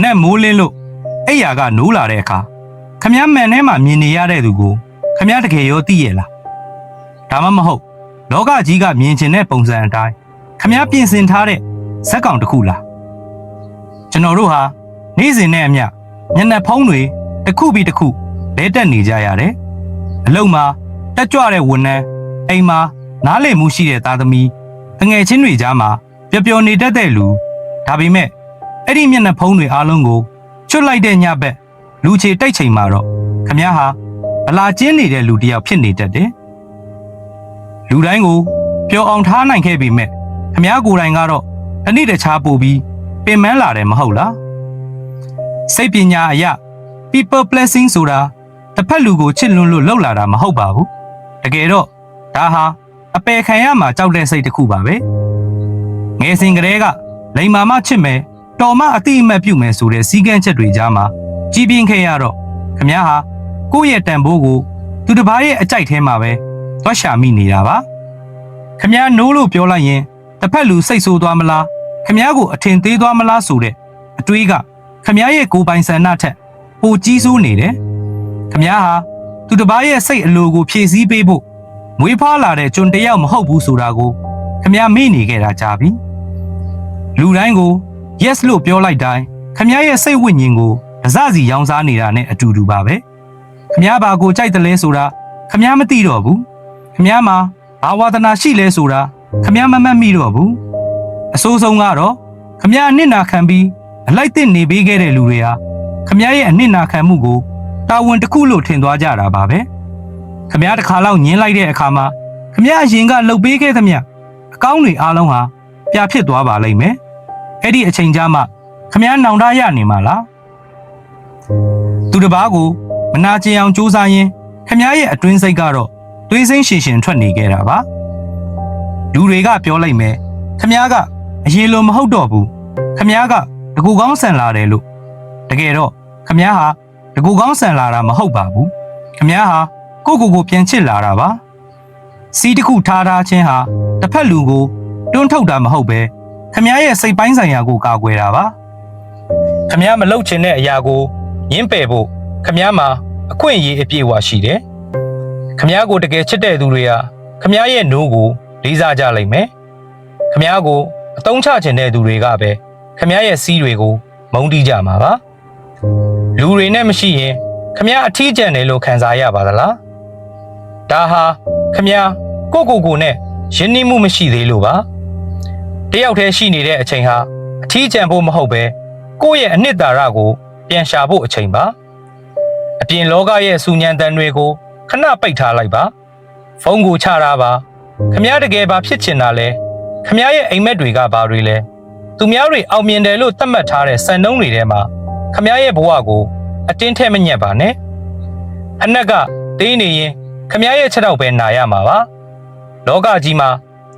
နဲ့မိုးလင်းလို့အိယာကနိုးလာတဲ့အခါခမည်းမှန်ထဲမှာမြင်နေရတဲ့သူကိုခမည်းတကယ်ရောသိရဲ့လားဒါမှမဟုတ်လောကကြီးကမြင်ချင်တဲ့ပုံစံအတိုင်းခမည်းပြင်ဆင်ထားတဲ့ဇက်ကောင်တစ်ခုလားကျွန်တော်တို့ဟာနေ့စဉ်နဲ့အမျှညနေဖုံးတွေတစ်ခုပြီးတစ်ခုလဲတက်နေကြရတယ်အလုံးမှာတက်ကြွတဲ့ဝန်ထမ်းအိမ်မှာနားလည်မှုရှိတဲ့သားသမီးအငယ်ချင်းတွေကြားမှာပျော်ပျော်နေတတ်တဲ့လူဒါပေမဲ့အဲ့ဒီမျက်နှာဖုံးတွေအားလုံးကိုချွတ်လိုက်တဲ့ညဘက်လူချေတိတ်ချိန်မှာတော့ခမည်းဟာဗလာကျင်းနေတဲ့လူတစ်ယောက်ဖြစ်နေတတ်တယ်လူတိုင်းကိုပျော်အောင်ထားနိုင်ခဲ့ပေမဲ့ခမည်းကိုယ်တိုင်ကတော့အနည်းတခြားပို့ပြီးပင်ပန်းလာတယ်မဟုတ်လားစိတ်ပညာအရ people blessing ဆိုတာတစ်ဖက်လူကိုချစ်လွန်းလို့လှုပ်လာတာမဟုတ်ပါဘူးတကယ်တော့ဒါဟာအပယ်ခံရမှာကြောက်တဲ့စိတ်တစ်ခုပါပဲငယ်စဉ်ကတည်းကလိမ်မာမချစ်မယ်တော်မအတိအမှတ်ပြုမယ်ဆိုတဲ့စီးကန်းချက်တွေကြားမှာကြီးပြင်းခဲ့ရတော့ခမည်းဟာကိုယ့်ရဲ့တန်ဖိုးကိုသူတစ်ပါးရဲ့အကြိုက်ထဲမှာပဲသွားရှာမိနေတာပါခမည်းနိုးလို့ပြောလိုက်ရင်တစ်ဖက်လူစိတ်ဆိုးသွားမလားခမည်းကိုအထင်သေးသွားမလားဆိုတဲ့အတွေးကခမည်းရဲ့ကိုယ်ပိုင်ဆန္ဒထက်ပိုကြီးစိုးနေတယ်ခမည်းဟာသူတစ်ပါးရဲ့စိတ်အလိုကိုဖြည့်ဆည်းပေးဖို့မွေးဖွားလာတဲ့ကျွန်တယောက်မဟုတ်ဘူးဆိုတာကိုခမည်းမေ့နေခဲ့တာကြာပြီလူတိုင်းကို yes လို့ပြောလိုက်တိုင်းခမည်းရဲ့စိတ်ဝိညာဉ်ကိုဒစစီရောင်းစားနေတာနဲ့အတူတူပါပဲခမည်းဘာကိုကြိုက်တယ်လဲဆိုတာခမည်းမသိတော့ဘူးခမည်းမှာဘာဝါသနာရှိလဲဆိုတာခမည်းမမှတ်မိတော့ဘူးအဆိုးဆုံးကတော့ခမည်းအနစ်နာခံပြီးအလိုက်တစ်နေပေးခဲ့တဲ့လူတွေဟာခမည်းရဲ့အနစ်နာခံမှုကိုတာဝန်တစ်ခုလို့ထင်သွားကြတာပါပဲခမည်းတစ်ခါလောက်ညင်းလိုက်တဲ့အခါမှာခမည်းအရင်ကလှုပ်ပေးခဲ့သမျှအကောင်းတွေအားလုံးဟာပြဖြစ်သွားပါလိမ့်မယ်အဲ့ဒီအချိန်ကြာမှခမည်းနောင်တရနေမှာလားသူတစ်ပါးကိုမနာကျင်အောင်ကြိုးစားရင်းခမည်းရဲ့အတွင်းစိတ်ကတော့သွေးစိမ့်ရှင်ရှင်ထွက်နေခဲ့တာပါလူတွေကပြောလိုက်မယ်ခမည်းကအရင်လိုမဟုတ်တော့ဘူးခမည်းကတကူကောင်းဆန်လာတယ်လို့တကယ်တော့ခမည်းဟာတကူကောင်းဆန်လာတာမဟုတ်ပါဘူးခမည်းဟာကိုပြန်ချစ်လာတာပါစီးတစ်ခုထားခြင်းဟာတစ်ဖက်လူကိုတွန်းထုတ်တာမဟုတ်ပဲခမည်းရဲ့စိတ်ပိုင်းဆိုင်ရာကိုကာကွယ်တာပါခမည်းမလုပ်ချင်တဲ့အရာကိုညှင်းပယ်ဖို့ခမည်းမှာအခွင့်အရေးအပြည့်အဝရှိတယ်ခမည်းကိုတကယ်ချစ်တဲ့သူတွေဟာခမည်းရဲ့နိုးကိုလေးစားကြလိမ့်မယ်ခမည်းကိုအတုံးချချင်တဲ့သူတွေကပဲခမည်းရဲ့စီးတွေကိုမုန်းတီးကြမှာပါလူတွေနဲ့မရှိရင်ခမည်းအထီးကျန်တယ်လို့ခံစားရပါသလားဒါဟာခမည်းကိုနဲ့ယဉ်နှီးမှုမရှိသေးလို့ပါတယောက်တည်းရှိနေတဲ့အချိန်ဟာအထီးကျန်ဖို့မဟုတ်ပဲကိုယ့်ရဲ့အနှစ်သာရကိုပြန်ရှာဖို့အချိန်ပါအပြင်လောကရဲ့စူညံတန်တွေကိုခဏပိတ်ထားလိုက်ပါဖုန်းကိုချတာပါခမည်းတကယ်ပါဖြစ်ချင်တာလဲခမည်းရဲ့အိမ်မက်တွေကဘာတွေလဲသူများတွေအောင်မြင်တယ်လို့သတ်မှတ်ထားတဲ့စံနှုန်းတွေထဲမှာခမည်းရဲ့ဘဝကိုအတင်းထည့်မညက်ပါနဲ့အနက်ကတေးနေရင်ခမည်းရဲ့ချက်တော့ပဲနာရမှာပါလောကကြီးမှာ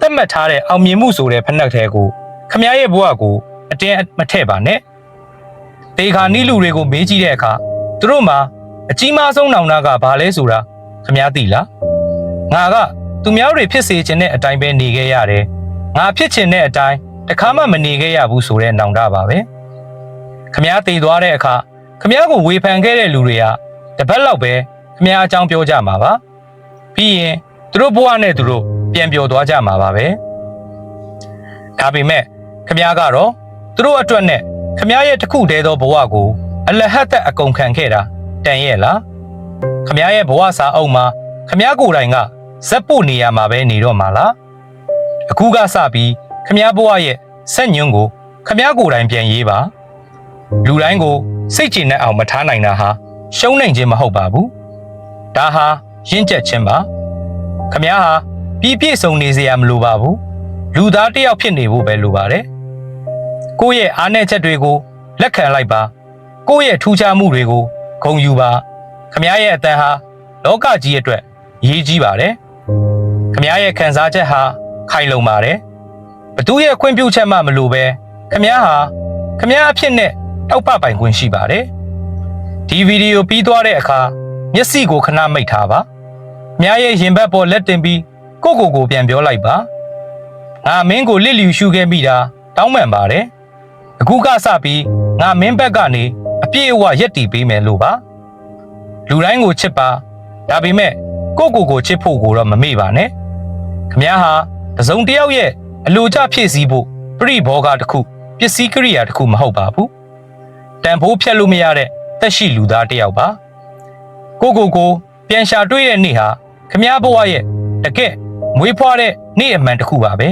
သတ်မှတ်ထားတဲ့အောင်မြင်မှုဆိုတဲ့ဖက်နှက်ထဲကိုခမည်းရဲ့ဘဝကိုအတင်းမထည့်ပါနဲ့တေခါနီးလူတွေကိုမေးကြည့်တဲ့အခါသူတို့မှာအကြီးမားဆုံးနောင်နာကဘာလဲဆိုတာခမည်းသိလားငါကသူများတွေဖြစ်စေချင်တဲ့အတိုင်းပဲနေခဲ့ရတယ်ငါဖြစ်ချင်တဲ့အတိုင်းတခါမှမနေခဲ့ရဘူးဆိုတဲ့နောင်တပါပဲခမည်းသိသွားတဲ့အခါခမည်းကိုဝေဖန်ခဲ့တဲ့လူတွေကတပတ်လောက်ပဲခမည်းအကြောင်းပြောကြမှာပါပြီးရင်သူတို့ဘဝနဲ့သူတို့ပြန်ပြောသွားကြမှာပါပဲဒါပေမဲ့ခမည်းကတော့သူတို့အတွက်နဲ့ခမည်းရဲ့တစ်ခုတည်းသောဘဝကိုအလဟတ်သက်အကုန်ခံခဲ့တာတန်ရဲ့လားခမည်းရဲ့ဘဝစာအုပ်မှာခမည်းကိုယ်တိုင်ကဇက်ပို့နေရမှာပဲနေတော့မှာလားအခုကစပြီးခမည်းဘဝရဲ့ဆက်ညွန်းကိုခမည်းကိုယ်တိုင်ပြန်ရေးပါလူတိုင်းကိုစိတ်ကြည်နဲ့အောင်မထားနိုင်တာဟာရှုံးနိုင်ခြင်းမဟုတ်ပါဘူးဒါဟာရင့်ကျက်ခြင်းပါခမည်းဟာပြည့်စုံနေစေရမလိုပါဘူးလူသားတစ်ယောက်ဖြစ်နေဖို့ပဲလိုပါတယ်ကိုယ့်ရဲ့အားနည်းချက်တွေကိုလက်ခံလိုက်ပါကိုယ့်ရဲ့ထူးခြားမှုတွေကိုဂုဏ်ယူပါခမည်းရဲ့အတန်ဟာလောကကြီးအတွက်အရေးကြီးပါတယ်ခမည်းရဲ့ခံစားချက်ဟာခိုင်လုံပါတယ်ဘသူရဲ့ခွင့်ပြုချက်မှမလိုပဲခမည်းဟာခမည်းအဖြစ်နဲ့တောက်ပပိုင်ခွင့်ရှိပါတယ်ဒီဗီဒီယိုပြီးသွားတဲ့အခါမျက်စိကိုခဏမိတ်ထားပါခမည်းရဲ့ရင်ဘတ်ပေါ်လက်တင်ပြီးကိုပြန်ပြောလိုက်ပါငါမင်းကိုလစ်လျူရှုခဲ့မိတာတောင်းပန်ပါတယ်ခ အခုကစပြီးငါမင်းဘက်ကနေအပြည့်အဝရက်တီပေးမယ်လို့ပါလူတိုင်းကိုချစ်ပါဒါပေမဲ့ကိုချစ်ဖို့ကိုတော့မမေ့ပါနဲ့ခမည်းဟာတစုံတစ်ယောက်ရဲ့အလိုကျဖြည့်ဆည်းဖို့ပြိဘောဂတစ်ခုပစ္စည်းကိရိယာတစ်ခုမဟုတ်ပါဘူးတန်ဖိုးဖြတ်လို့မရတဲ့သက်ရှိလူသားတစ်ယောက်ပါကိုပြန်ရှာတွေ့တဲ့နေ့ဟာခမည်းဘဝရဲ့တကယ့်မွေးဖွားတဲ့နေ့အမှန်တစ်ခုပါပဲ